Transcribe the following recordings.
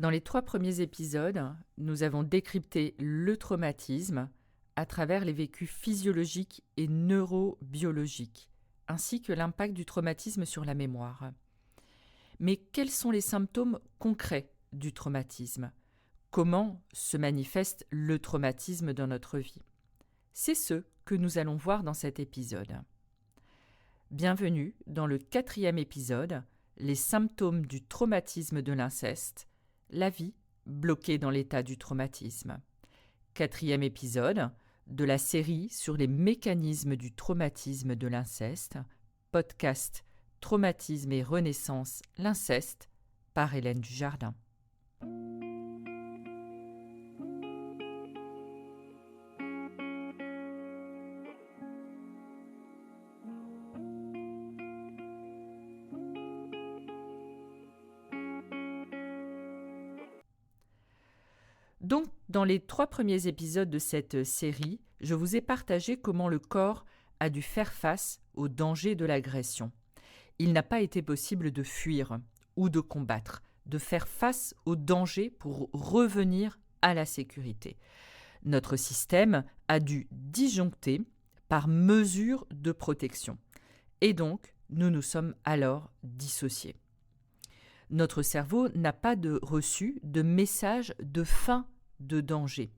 Dans les 3 premiers épisodes, nous avons décrypté le traumatisme à travers les vécus physiologiques et neurobiologiques, ainsi que l'impact du traumatisme sur la mémoire. Mais quels sont les symptômes concrets du traumatisme ? Comment se manifeste le traumatisme dans notre vie ? C'est ce que nous allons voir dans cet épisode. Bienvenue dans le 4e épisode, les symptômes du traumatisme de l'inceste, la vie bloquée dans l'état du traumatisme. 4e épisode de la série sur les mécanismes du traumatisme de l'inceste, podcast Traumatisme et Renaissance, l'inceste, par Hélène Dujardin. Donc, dans les 3 premiers épisodes de cette série, je vous ai partagé comment le corps a dû faire face au danger de l'agression. Il n'a pas été possible de fuir ou de combattre, de faire face au danger pour revenir à la sécurité. Notre système a dû disjoncter par mesure de protection. Et donc, nous nous sommes alors dissociés. Notre cerveau n'a pas reçu de message de fin de danger.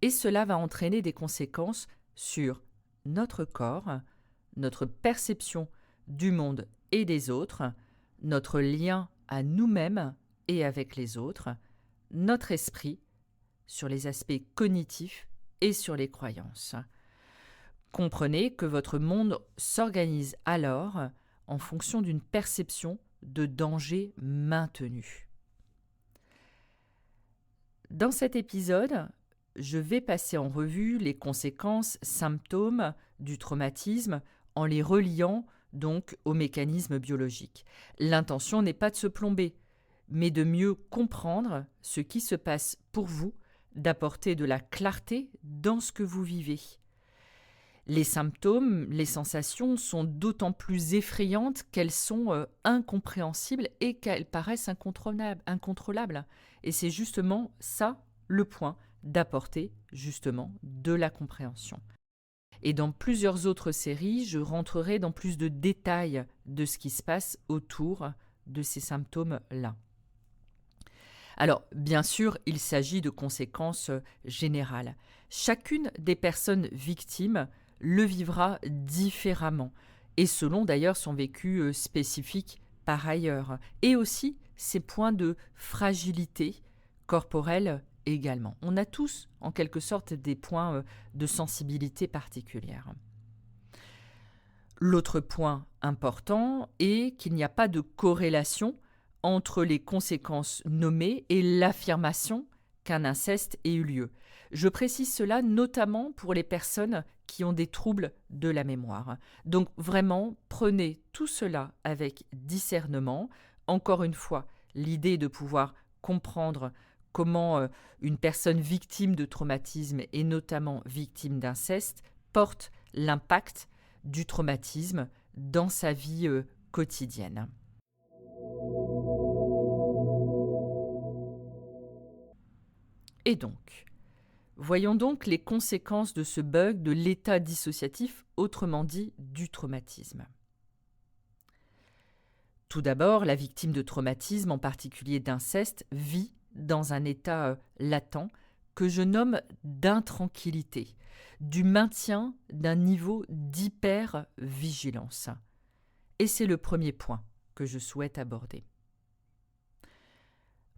Et cela va entraîner des conséquences sur notre corps, notre perception du monde et des autres, notre lien à nous-mêmes et avec les autres, notre esprit, sur les aspects cognitifs et sur les croyances. Comprenez que votre monde s'organise alors en fonction d'une perception de danger maintenu. Dans cet épisode, je vais passer en revue les conséquences, symptômes du traumatisme en les reliant donc aux mécanismes biologiques. L'intention n'est pas de se plomber, mais de mieux comprendre ce qui se passe pour vous, d'apporter de la clarté dans ce que vous vivez. Les symptômes, les sensations sont d'autant plus effrayantes qu'elles sont incompréhensibles et qu'elles paraissent incontrôlables. Et c'est justement ça le point, d'apporter justement de la compréhension. Et dans plusieurs autres séries, je rentrerai dans plus de détails de ce qui se passe autour de ces symptômes-là. Alors, bien sûr, il s'agit de conséquences générales. Chacune des personnes victimes le vivra différemment, et selon d'ailleurs son vécu spécifique par ailleurs, et aussi ses points de fragilité corporelle également. On a tous, en quelque sorte, des points de sensibilité particulière. L'autre point important est qu'il n'y a pas de corrélation entre les conséquences nommées et l'affirmation qu'un inceste ait eu lieu. Je précise cela notamment pour les personnes qui ont des troubles de la mémoire. Donc vraiment, prenez tout cela avec discernement. Encore une fois, l'idée de pouvoir comprendre comment une personne victime de traumatisme et notamment victime d'inceste porte l'impact du traumatisme dans sa vie quotidienne. Et donc, voyons donc les conséquences de ce bug de l'état dissociatif, autrement dit du traumatisme. Tout d'abord, la victime de traumatisme, en particulier d'inceste, vit dans un état latent que je nomme d'intranquillité, du maintien d'un niveau d'hypervigilance. Et c'est le premier point que je souhaite aborder.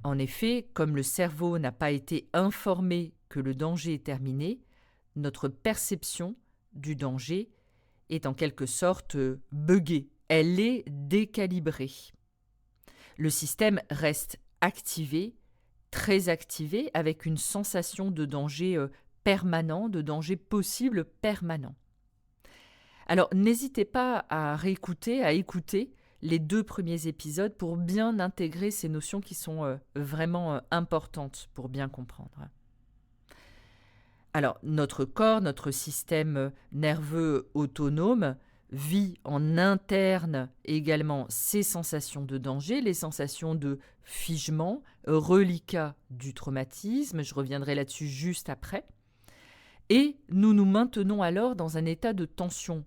En effet, comme le cerveau n'a pas été informé que le danger est terminé, notre perception du danger est en quelque sorte buggée, elle est décalibrée. Le système reste activé, très activé, avec une sensation de danger permanent, de danger possible permanent. Alors, n'hésitez pas à réécouter, à écouter les 2 premiers épisodes pour bien intégrer ces notions qui sont vraiment importantes pour bien comprendre. Alors, notre corps, notre système nerveux autonome vit en interne également ces sensations de danger, les sensations de figement, reliquat du traumatisme, je reviendrai là-dessus juste après, et nous nous maintenons alors dans un état de tension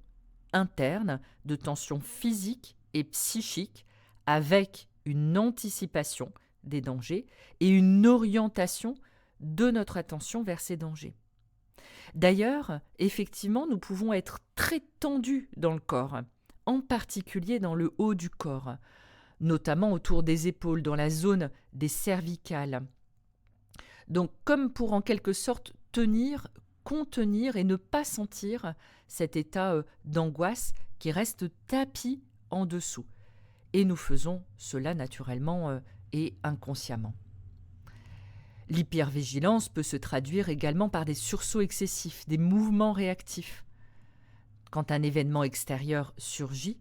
interne, de tension physique et psychique, avec une anticipation des dangers et une orientation de notre attention vers ces dangers. D'ailleurs, effectivement, nous pouvons être très tendus dans le corps, en particulier dans le haut du corps, notamment autour des épaules, dans la zone des cervicales. Donc, comme pour en quelque sorte tenir, contenir et ne pas sentir cet état d'angoisse qui reste tapis en dessous. Et nous faisons cela naturellement et inconsciemment. L'hypervigilance peut se traduire également par des sursauts excessifs, des mouvements réactifs. Quand un événement extérieur surgit,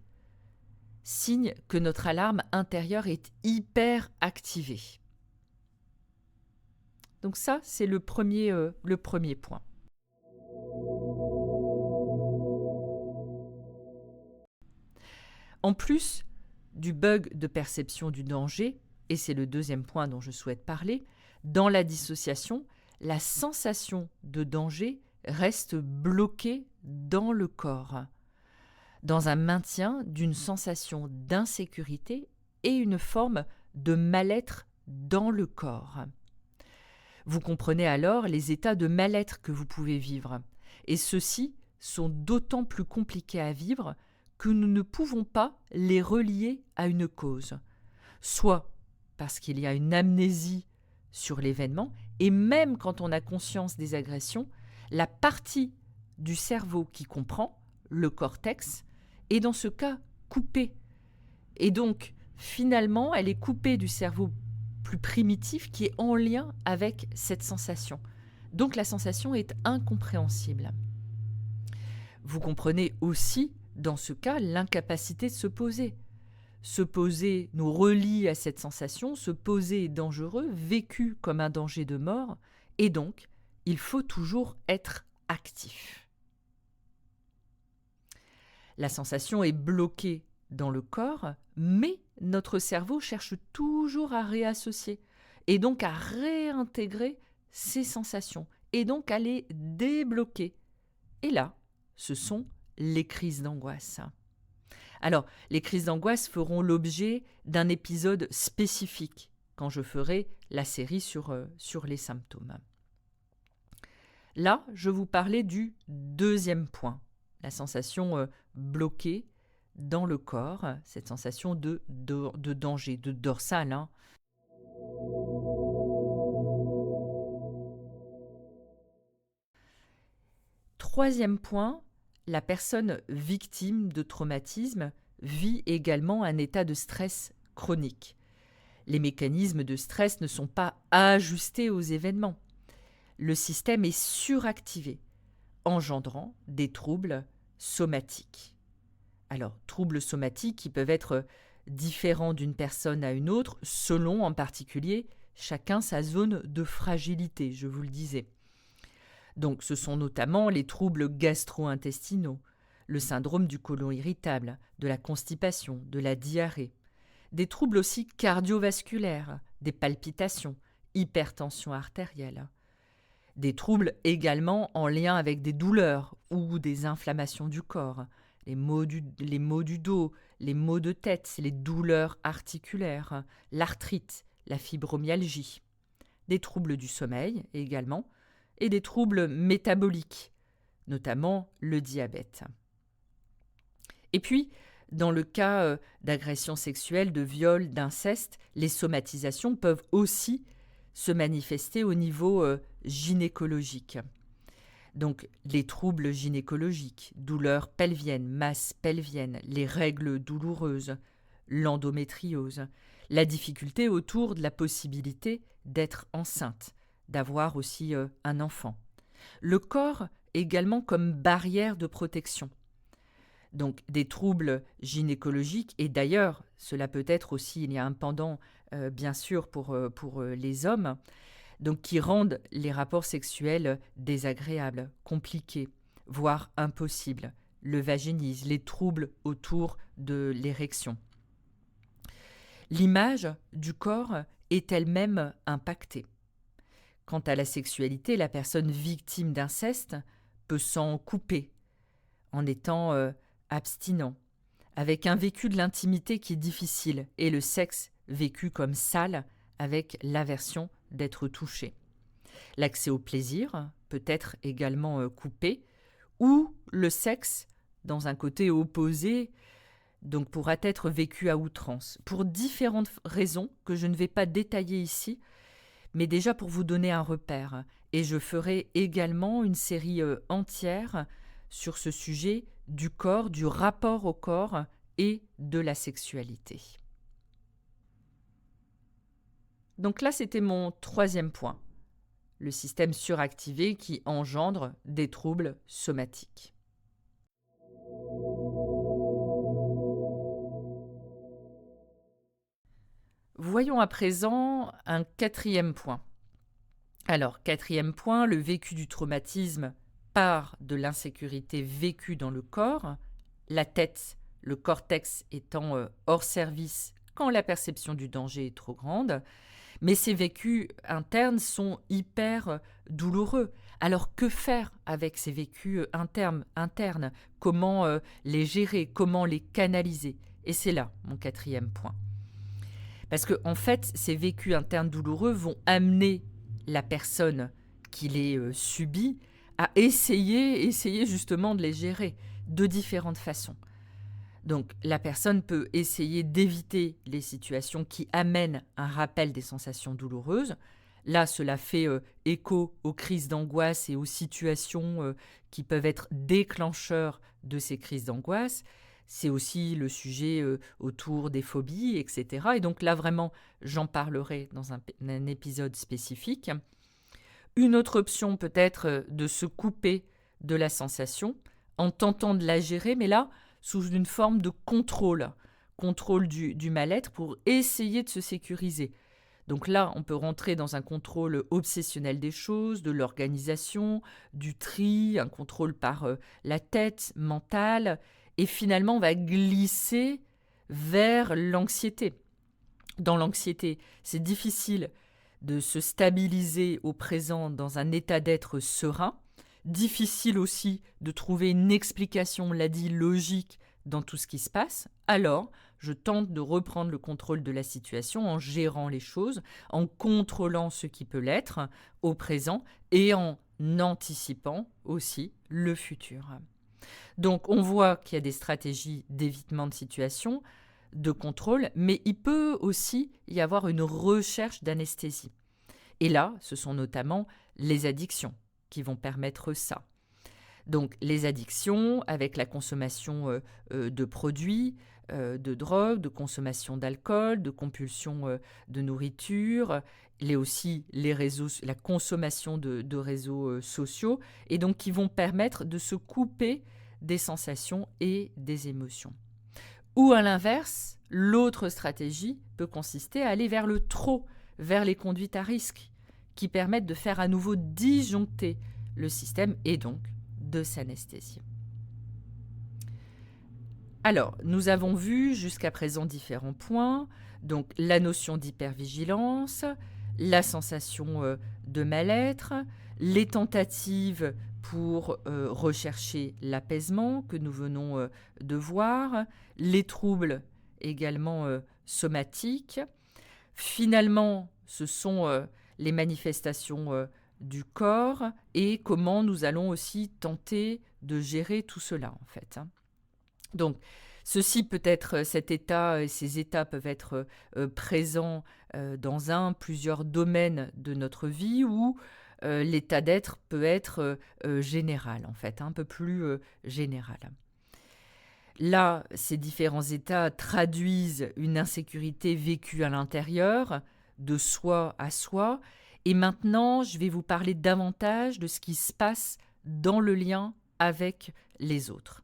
signe que notre alarme intérieure est hyper activée. Donc ça, c'est le premier point. En plus du bug de perception du danger, et c'est le deuxième point dont je souhaite parler, dans la dissociation, la sensation de danger reste bloquée dans le corps, dans un maintien d'une sensation d'insécurité et une forme de mal-être dans le corps. Vous comprenez alors les états de mal-être que vous pouvez vivre, et ceux-ci sont d'autant plus compliqués à vivre que nous ne pouvons pas les relier à une cause, soit parce qu'il y a une amnésie sur l'événement, et même quand on a conscience des agressions, la partie du cerveau qui comprend, le cortex, est dans ce cas coupée. Et donc, finalement, elle est coupée du cerveau plus primitif qui est en lien avec cette sensation. Donc la sensation est incompréhensible. Vous comprenez aussi, dans ce cas, l'incapacité de se poser. Se poser nous relie à cette sensation, se poser est dangereux, vécu comme un danger de mort, et donc il faut toujours être actif. La sensation est bloquée dans le corps, mais notre cerveau cherche toujours à réassocier, et donc à réintégrer ces sensations, et donc à les débloquer. Et là, ce sont les crises d'angoisse. Alors, les crises d'angoisse feront l'objet d'un épisode spécifique quand je ferai la série sur les symptômes. Là, je vous parlais du deuxième point, la sensation bloquée dans le corps, cette sensation de danger, de dorsale. Troisième point, la personne victime de traumatisme vit également un état de stress chronique. Les mécanismes de stress ne sont pas ajustés aux événements. Le système est suractivé, engendrant des troubles somatiques. Alors, troubles somatiques qui peuvent être différents d'une personne à une autre, selon en particulier chacun sa zone de fragilité, je vous le disais. Donc, ce sont notamment les troubles gastro-intestinaux, le syndrome du côlon irritable, de la constipation, de la diarrhée. Des troubles aussi cardiovasculaires, des palpitations, hypertension artérielle. Des troubles également en lien avec des douleurs ou des inflammations du corps, les maux du dos, les maux de tête, les douleurs articulaires, l'arthrite, la fibromyalgie. Des troubles du sommeil également, et des troubles métaboliques, notamment le diabète. Et puis, dans le cas d'agression sexuelle, de viol, d'inceste, les somatisations peuvent aussi se manifester au niveau gynécologique. Donc, les troubles gynécologiques, douleurs pelviennes, masses pelviennes, les règles douloureuses, l'endométriose, la difficulté autour de la possibilité d'être enceinte, d'avoir aussi un enfant. Le corps également comme barrière de protection. Donc des troubles gynécologiques, et d'ailleurs, cela peut être aussi, il y a un pendant bien sûr pour les hommes, donc qui rendent les rapports sexuels désagréables, compliqués, voire impossibles. le vaginisme, les troubles autour de l'érection. L'image du corps est elle-même impactée. Quant à la sexualité, la personne victime d'inceste peut s'en couper en étant abstinent, avec un vécu de l'intimité qui est difficile et le sexe vécu comme sale avec l'aversion d'être touché. L'accès au plaisir peut être également coupé ou le sexe, dans un côté opposé, donc pourra être vécu à outrance, pour différentes raisons que je ne vais pas détailler ici, mais déjà pour vous donner un repère. Et je ferai également une série entière sur ce sujet du corps, du rapport au corps et de la sexualité. Donc là, c'était mon troisième point, le système suractivé qui engendre des troubles somatiques. Voyons à présent un quatrième point. Alors, quatrième point, le vécu du traumatisme part de l'insécurité vécue dans le corps, la tête, le cortex étant hors service quand la perception du danger est trop grande, mais ces vécus internes sont hyper douloureux. Alors que faire avec ces vécus internes? Comment les gérer? Comment les canaliser? Et c'est là mon quatrième point. Parce que, en fait, ces vécus internes douloureux vont amener la personne qui les subit à essayer justement de les gérer de différentes façons. Donc, la personne peut essayer d'éviter les situations qui amènent un rappel des sensations douloureuses. Là, cela fait écho aux crises d'angoisse et aux situations qui peuvent être déclencheurs de ces crises d'angoisse. C'est aussi le sujet autour des phobies, etc. Et donc là, vraiment, j'en parlerai dans un épisode spécifique. Une autre option peut être de se couper de la sensation en tentant de la gérer, mais là, sous une forme de contrôle du mal-être pour essayer de se sécuriser. Donc là, on peut rentrer dans un contrôle obsessionnel des choses, de l'organisation, du tri, un contrôle par la tête, mentale, et finalement, on va glisser vers l'anxiété. Dans l'anxiété, c'est difficile de se stabiliser au présent dans un état d'être serein. Difficile aussi de trouver une explication, on l'a dit, logique dans tout ce qui se passe. Alors, je tente de reprendre le contrôle de la situation en gérant les choses, en contrôlant ce qui peut l'être au présent et en anticipant aussi le futur. Donc, on voit qu'il y a des stratégies d'évitement de situation, de contrôle, mais il peut aussi y avoir une recherche d'anesthésie. Et là, ce sont notamment les addictions qui vont permettre ça. Donc les addictions avec la consommation de produits, de drogue, de consommation d'alcool, de compulsion de nourriture, la consommation de réseaux sociaux, et donc qui vont permettre de se couper des sensations et des émotions. Ou à l'inverse, l'autre stratégie peut consister à aller vers le trop, vers les conduites à risque, qui permettent de faire à nouveau disjoncter le système et donc de s'anesthésier. Alors, nous avons vu jusqu'à présent différents points, donc la notion d'hypervigilance, la sensation de mal-être, les tentatives pour rechercher l'apaisement que nous venons de voir, les troubles également somatiques. Finalement, ce sont les manifestations du corps et comment nous allons aussi tenter de gérer tout cela en fait. Donc, cet état et ces états peuvent être présents dans plusieurs domaines de notre vie où l'état d'être peut être général en fait, un peu plus général. Là, ces différents états traduisent une insécurité vécue à l'intérieur, de soi à soi. Et maintenant, je vais vous parler davantage de ce qui se passe dans le lien avec les autres.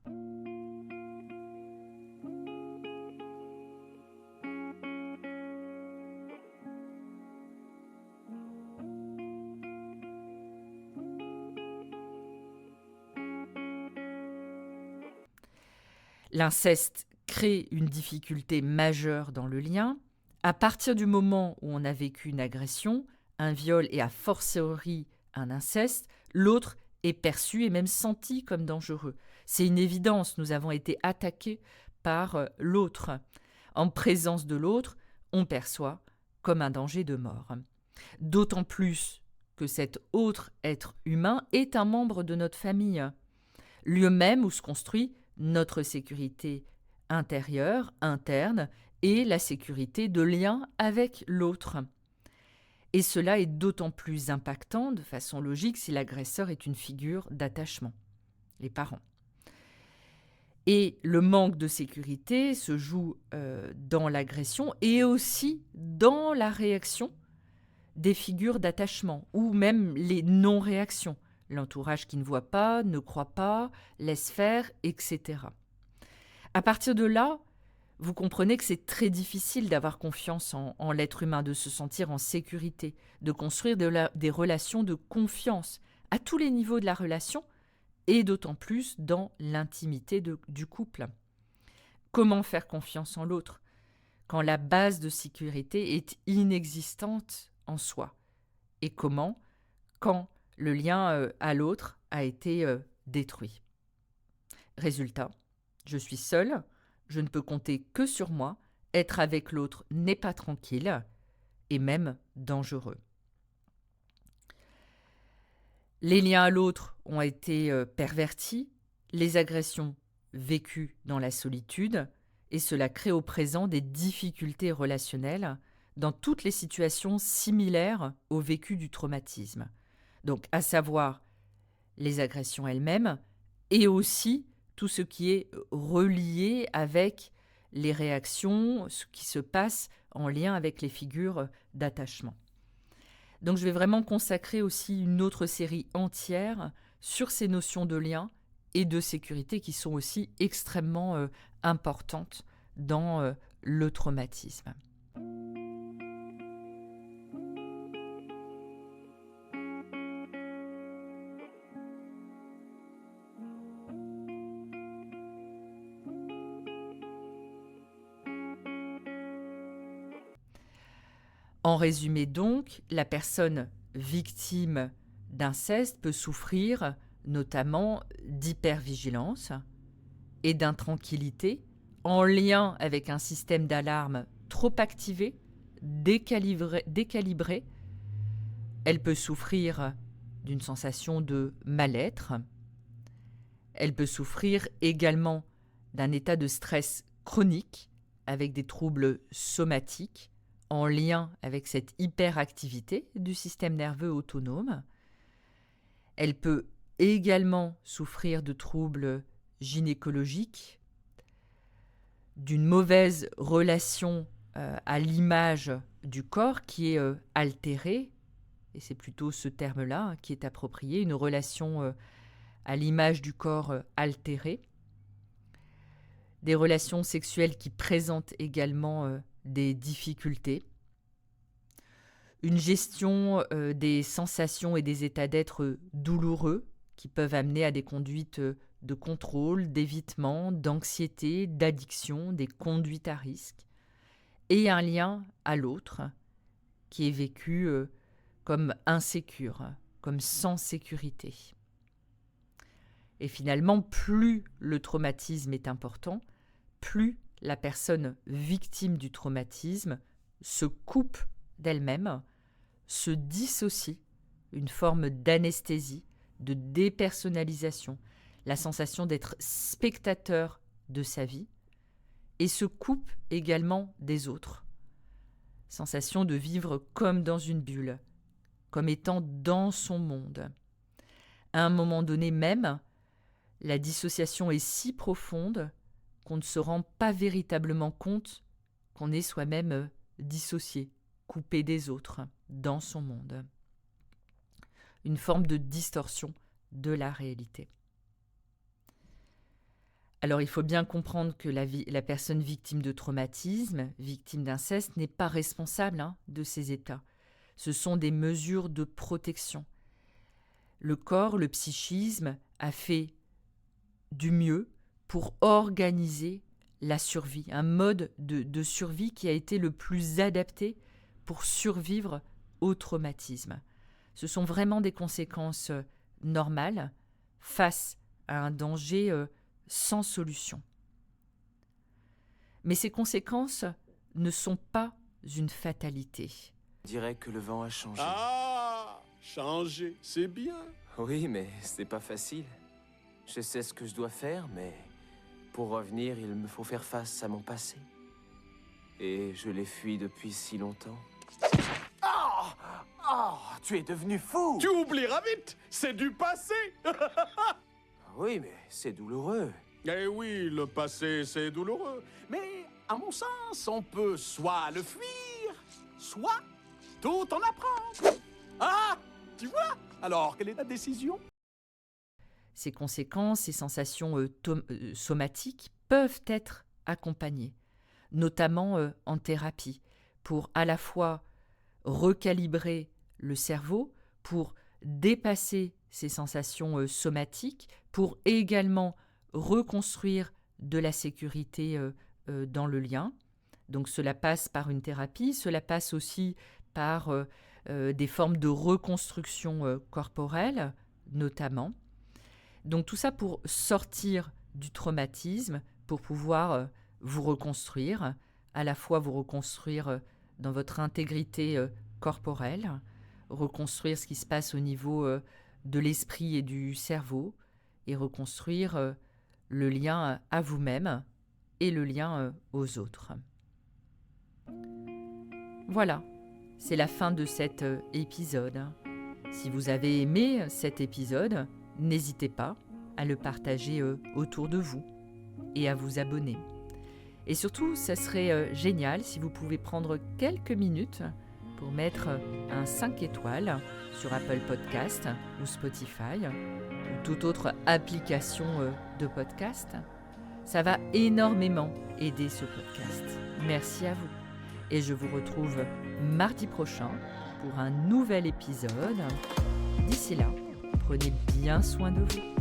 L'inceste crée une difficulté majeure dans le lien. À partir du moment où on a vécu une agression, un viol et a fortiori un inceste, l'autre est perçu et même senti comme dangereux. C'est une évidence, nous avons été attaqués par l'autre. En présence de l'autre, on perçoit comme un danger de mort. D'autant plus que cet autre être humain est un membre de notre famille, lieu même où se construit notre sécurité intérieure, interne, et la sécurité de lien avec l'autre. Et cela est d'autant plus impactant de façon logique si l'agresseur est une figure d'attachement, les parents. Et le manque de sécurité se joue dans l'agression et aussi dans la réaction des figures d'attachement ou même les non-réactions. L'entourage qui ne voit pas, ne croit pas, laisse faire, etc. À partir de là, vous comprenez que c'est très difficile d'avoir confiance en l'être humain, de se sentir en sécurité, de construire des relations de confiance à tous les niveaux de la relation et d'autant plus dans l'intimité du couple. Comment faire confiance en l'autre quand la base de sécurité est inexistante en soi? Et comment quand le lien à l'autre a été détruit? Résultat, je suis seule, je ne peux compter que sur moi, être avec l'autre n'est pas tranquille et même dangereux. Les liens à l'autre ont été pervertis, les agressions vécues dans la solitude, et cela crée au présent des difficultés relationnelles dans toutes les situations similaires au vécu du traumatisme. Donc, à savoir les agressions elles-mêmes et aussi tout ce qui est relié avec les réactions, ce qui se passe en lien avec les figures d'attachement. Donc je vais vraiment consacrer aussi une autre série entière sur ces notions de lien et de sécurité qui sont aussi extrêmement importantes dans le traumatisme. En résumé donc, la personne victime d'inceste peut souffrir notamment d'hypervigilance et d'intranquillité en lien avec un système d'alarme trop activé, décalibré. Elle peut souffrir d'une sensation de mal-être. Elle peut souffrir également d'un état de stress chronique avec des troubles somatiques en lien avec cette hyperactivité du système nerveux autonome. Elle peut également souffrir de troubles gynécologiques, d'une mauvaise relation à l'image du corps qui est altérée, et c'est plutôt ce terme-là qui est approprié, une relation à l'image du corps altérée, des relations sexuelles qui présentent également des difficultés, une gestion des sensations et des états d'être douloureux qui peuvent amener à des conduites de contrôle, d'évitement, d'anxiété, d'addiction, des conduites à risque, et un lien à l'autre qui est vécu comme insécure, comme sans sécurité. Et finalement, plus le traumatisme est important, plus la personne victime du traumatisme se coupe d'elle-même, se dissocie, une forme d'anesthésie, de dépersonnalisation, la sensation d'être spectateur de sa vie, et se coupe également des autres. Sensation de vivre comme dans une bulle, comme étant dans son monde. À un moment donné même, la dissociation est si profonde qu'on ne se rend pas véritablement compte qu'on est soi-même dissocié, coupé des autres, dans son monde. Une forme de distorsion de la réalité. Alors il faut bien comprendre que la personne victime de traumatisme, victime d'inceste, n'est pas responsable de ces états. Ce sont des mesures de protection. Le corps, le psychisme, a fait du mieux pour organiser la survie, un mode de survie qui a été le plus adapté pour survivre au traumatisme. Ce sont vraiment des conséquences normales face à un danger sans solution. Mais ces conséquences ne sont pas une fatalité. On dirait que le vent a changé. Ah, changer, c'est bien. Oui, mais c'est pas facile. Je sais ce que je dois faire, mais pour revenir, il me faut faire face à mon passé. Et je l'ai fui depuis si longtemps. Oh, tu es devenu fou! Tu oublieras vite, c'est du passé. Oui, mais c'est douloureux. Eh oui, le passé, c'est douloureux. Mais, à mon sens, on peut soit le fuir, soit tout en apprendre. Ah, tu vois? Alors, quelle est ta décision? Ces conséquences, ces sensations somatiques peuvent être accompagnées, notamment en thérapie, pour à la fois recalibrer le cerveau, pour dépasser ces sensations somatiques, pour également reconstruire de la sécurité dans le lien. Donc cela passe par une thérapie, cela passe aussi par des formes de reconstruction corporelle, notamment. Donc tout ça pour sortir du traumatisme, pour pouvoir vous reconstruire, à la fois vous reconstruire dans votre intégrité corporelle, reconstruire ce qui se passe au niveau de l'esprit et du cerveau, et reconstruire le lien à vous-même et le lien aux autres. Voilà, c'est la fin de cet épisode. Si vous avez aimé cet épisode, n'hésitez pas à le partager autour de vous et à vous abonner. Et surtout, ça serait génial si vous pouvez prendre quelques minutes pour mettre un 5 étoiles sur Apple Podcast ou Spotify ou toute autre application de podcast. Ça va énormément aider ce podcast. Merci à vous. Et je vous retrouve mardi prochain pour un nouvel épisode. D'ici là, prenez bien soin de vous.